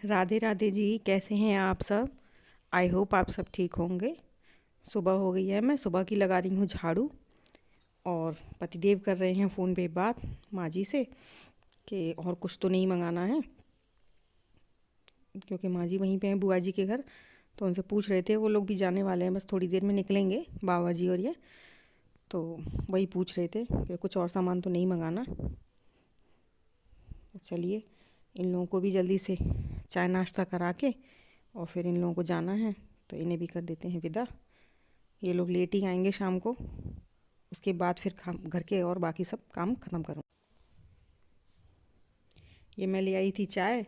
राधे राधे जी, कैसे हैं आप सब। आई होप आप सब ठीक होंगे। सुबह हो गई है, मैं सुबह की लगा रही हूँ झाड़ू। और पतिदेव कर रहे हैं फ़ोन पे बात माँ जी से कि और कुछ तो नहीं मंगाना है, क्योंकि माँ जी वहीं पे हैं बुआ जी के घर। तो उनसे पूछ रहे थे, वो लोग भी जाने वाले हैं, बस थोड़ी देर में निकलेंगे बाबा जी और ये। तो वही पूछ रहे थे कि कुछ और सामान तो नहीं मंगाना। तो चलिए, इन लोगों को भी जल्दी से चाय नाश्ता करा के और फिर इन लोगों को जाना है, तो इन्हें भी कर देते हैं विदा। ये लोग लेट ही आएंगे शाम को, उसके बाद फिर घर के और बाकी सब काम ख़त्म करूँ। ये मैं ले आई थी चाय,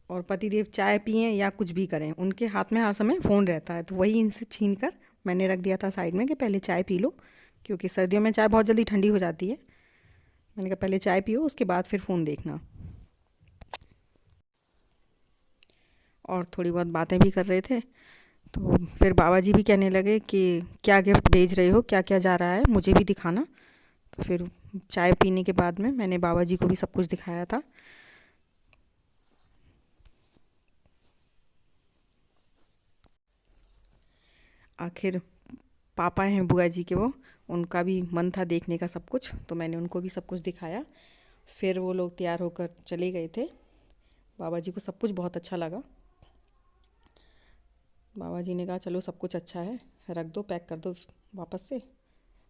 और पतिदेव चाय पिएं या कुछ भी करें, उनके हाथ में हर समय फ़ोन रहता है। तो वही इनसे छीन कर मैंने रख दिया था साइड में कि पहले चाय पी लो, क्योंकि सर्दियों में चाय बहुत जल्दी ठंडी हो जाती है। मैंने कहा पहले चाय पियो, उसके बाद फिर फ़ोन देखना। और थोड़ी बहुत बातें भी कर रहे थे। तो फिर बाबा जी भी कहने लगे कि क्या गिफ्ट भेज रहे हो, क्या क्या जा रहा है, मुझे भी दिखाना। तो फिर चाय पीने के बाद में मैंने बाबा जी को भी सब कुछ दिखाया था। आखिर पापा हैं बुआ जी के, वो उनका भी मन था देखने का सब कुछ, तो मैंने उनको भी सब कुछ दिखाया। फिर वो लोग तैयार होकर चले गए थे। बाबा जी को सब कुछ बहुत अच्छा लगा। बाबा जी ने कहा चलो सब कुछ अच्छा है, रख दो, पैक कर दो वापस से।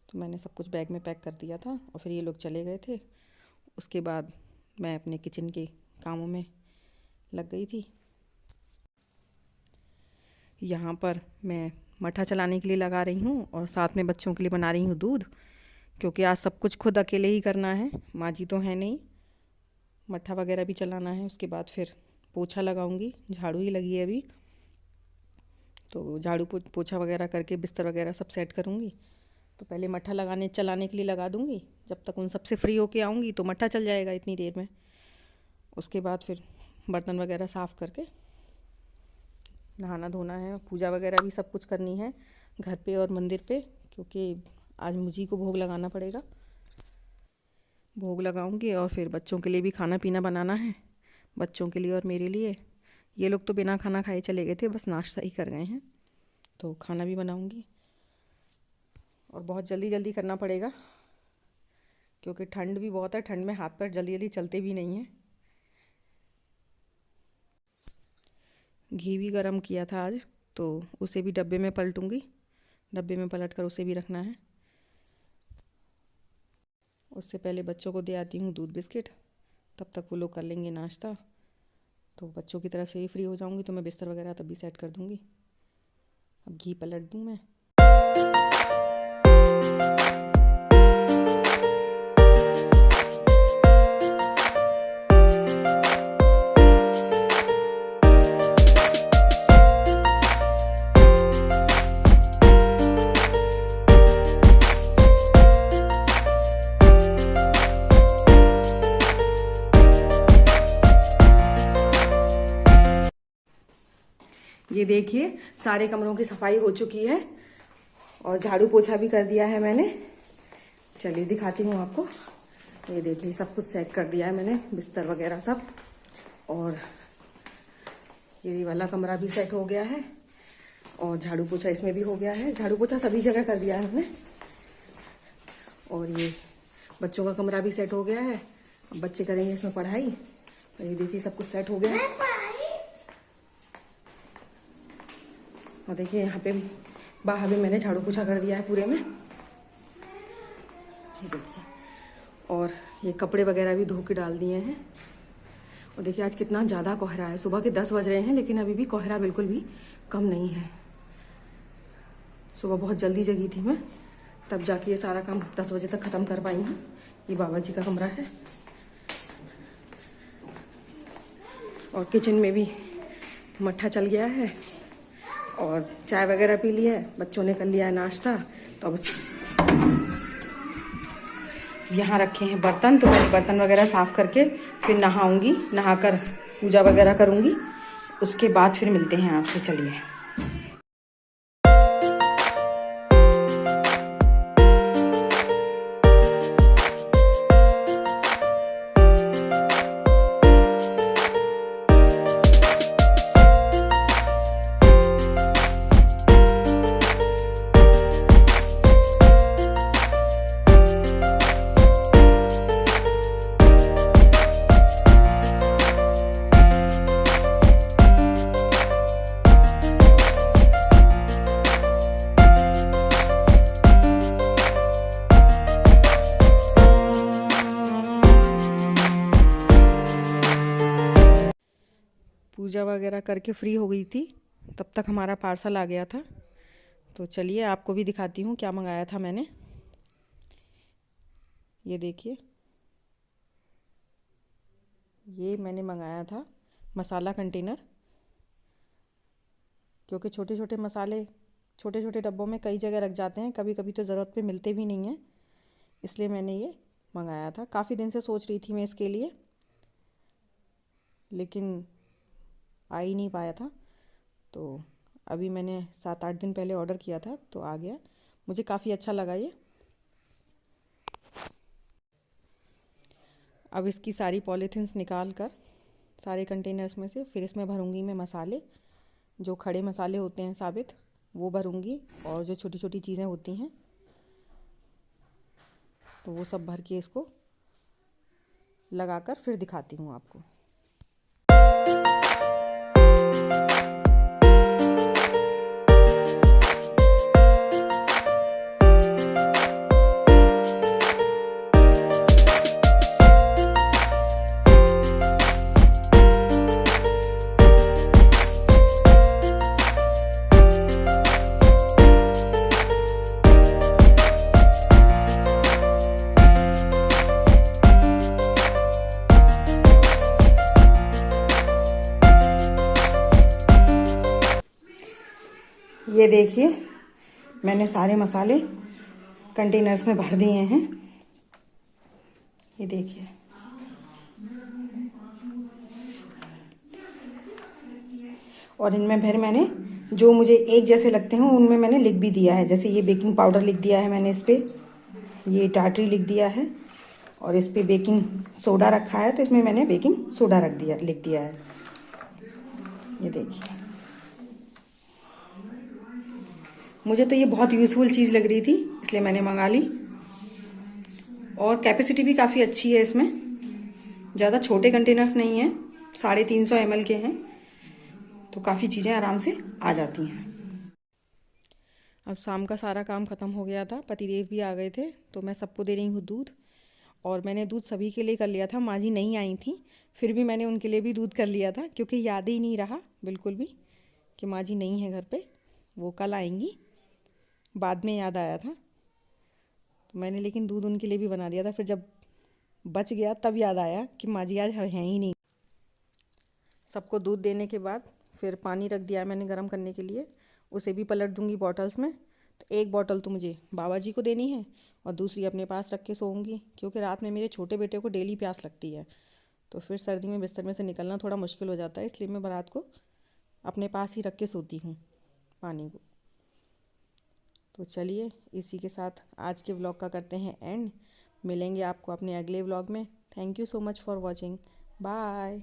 तो मैंने सब कुछ बैग में पैक कर दिया था और फिर ये लोग चले गए थे। उसके बाद मैं अपने किचन के कामों में लग गई थी। यहाँ पर मैं मट्ठा चलाने के लिए लगा रही हूँ और साथ में बच्चों के लिए बना रही हूँ दूध, क्योंकि आज सब कुछ खुद अकेले ही करना है, माँ जी तो है नहीं। मट्ठा वगैरह भी चलाना है, उसके बाद फिर पोछा लगाऊंगी, झाड़ू ही लगी है अभी। तो झाड़ू पोछा वगैरह करके बिस्तर वगैरह सब सेट करूँगी। तो पहले मट्ठा चलाने के लिए लगा दूँगी, जब तक उन सब से फ्री होके आऊँगी तो मट्ठा चल जाएगा इतनी देर में। उसके बाद फिर बर्तन वगैरह साफ़ करके नहाना धोना है, पूजा वगैरह भी सब कुछ करनी है घर पे और मंदिर पे, क्योंकि आज मुझी को भोग लगाना पड़ेगा। भोग लगाऊंगी और फिर बच्चों के लिए भी खाना पीना बनाना है, बच्चों के लिए और मेरे लिए। ये लोग तो बिना खाना खाए चले गए थे, बस नाश्ता ही कर गए हैं। तो खाना भी बनाऊंगी और बहुत जल्दी जल्दी करना पड़ेगा, क्योंकि ठंड भी बहुत है। ठंड में हाथ पैर जल्दी जल्दी चलते भी नहीं हैं। घी भी गरम किया था आज, तो उसे भी डब्बे में पलटूंगी, डब्बे में पलट कर उसे भी रखना है। उससे पहले बच्चों को दे आती हूँ दूध बिस्किट, तब तक वो लोग कर लेंगे नाश्ता। तो बच्चों की तरफ से ही फ्री हो जाऊँगी, तो मैं बिस्तर वगैरह तब भी सेट कर दूँगी। अब घी पलट दूँ मैं। ये देखिए, सारे कमरों की सफाई हो चुकी है और झाड़ू पोछा भी कर दिया है मैंने। चलिए दिखाती हूँ आपको। ये देखिए, सब कुछ सेट कर दिया है मैंने, बिस्तर वगैरह सब। और ये वाला कमरा भी सेट हो गया है और झाड़ू पोछा इसमें भी हो गया है। झाड़ू पोछा सभी जगह कर दिया है मैंने। और ये बच्चों का कमरा भी सेट हो गया है, अब बच्चे करेंगे इसमें पढ़ाई। और ये देखिए, सब कुछ सेट हो गया है। और देखिए, यहाँ पे बाहर भी मैंने झाड़ू पोछा कर दिया है पूरे में। ये देखिए, और ये कपड़े वगैरह भी धो के डाल दिए हैं। और देखिए, आज कितना ज़्यादा कोहरा है। सुबह के 10 बज रहे हैं, लेकिन अभी भी कोहरा बिल्कुल भी कम नहीं है। सुबह बहुत जल्दी जगी थी मैं, तब जाके ये सारा काम 10 बजे तक ख़त्म कर पाई हूँ। ये बाबा जी का कमरा है। और किचन में भी मट्ठा चल गया है और चाय वगैरह पी ली है, बच्चों ने कर लिया है नाश्ता। तो अब यहाँ रखे हैं बर्तन, तो मैंने बर्तन वगैरह साफ़ करके फिर नहाऊंगी, नहाकर पूजा वगैरह करूँगी। उसके बाद फिर मिलते हैं आपसे। चलिए। पूजा वगैरह करके फ्री हो गई थी, तब तक हमारा पार्सल आ गया था। तो चलिए आपको भी दिखाती हूँ क्या मंगाया था मैंने। ये देखिए, ये मैंने मंगाया था मसाला कंटेनर, क्योंकि छोटे छोटे मसाले छोटे छोटे डब्बों में कई जगह रख जाते हैं, कभी कभी तो ज़रूरत पे मिलते भी नहीं हैं, इसलिए मैंने ये मंगाया था। काफ़ी दिन से सोच रही थी मैं इसके लिए, लेकिन आ ही नहीं पाया था। तो अभी मैंने 7-8 दिन पहले ऑर्डर किया था, तो आ गया। मुझे काफ़ी अच्छा लगा ये। अब इसकी सारी पॉलीथिन्स निकाल कर सारे कंटेनर्स में से फिर इसमें भरूंगी मैं मसाले। जो खड़े मसाले होते हैं साबित, वो भरूंगी, और जो छोटी छोटी चीज़ें होती हैं तो वो सब भर के इसको लगाकर फिर दिखाती हूँ आपको। ये देखिए, मैंने सारे मसाले कंटेनर्स में भर दिए हैं। ये देखिए, और इनमें फिर मैंने जो मुझे एक जैसे लगते हैं उनमें मैंने लिख भी दिया है। जैसे ये बेकिंग पाउडर लिख दिया है मैंने इस पर, ये टाटरी लिख दिया है, और इस पर बेकिंग सोडा रखा है तो इसमें मैंने बेकिंग सोडा लिख दिया है। ये देखिए, मुझे तो ये बहुत यूज़फुल चीज़ लग रही थी, इसलिए मैंने मंगा ली। और कैपेसिटी भी काफ़ी अच्छी है इसमें, ज़्यादा छोटे कंटेनर्स नहीं हैं, 350 ml के हैं, तो काफ़ी चीज़ें आराम से आ जाती हैं। अब शाम का सारा काम ख़त्म हो गया था, पतिदेव भी आ गए थे, तो मैं सबको दे रही हूँ दूध। और मैंने दूध सभी के लिए कर लिया था, माँ जी नहीं आई थी, फिर भी मैंने उनके लिए भी दूध कर लिया था, क्योंकि याद ही नहीं रहा बिल्कुल भी कि माँ जी नहीं है घर पे, वो कल आएंगी। बाद में याद आया था, तो मैंने लेकिन दूध उनके लिए भी बना दिया था। फिर जब बच गया तब याद आया कि माँ जी आज हैं ही नहीं। सबको दूध देने के बाद फिर पानी रख दिया मैंने गर्म करने के लिए, उसे भी पलट दूंगी बॉटल्स में। तो एक बॉटल तो मुझे बाबा जी को देनी है और दूसरी अपने पास रख के सोऊंगी, क्योंकि रात में मेरे छोटे बेटे को डेली प्यास लगती है, तो फिर सर्दी में बिस्तर में से निकलना थोड़ा मुश्किल हो जाता है, इसलिए मैं रात को अपने पास ही रख के सोती हूँ पानी को। तो चलिए, इसी के साथ आज के व्लॉग का करते हैं एंड। मिलेंगे आपको अपने अगले व्लॉग में। Thank you so much for watching. Bye.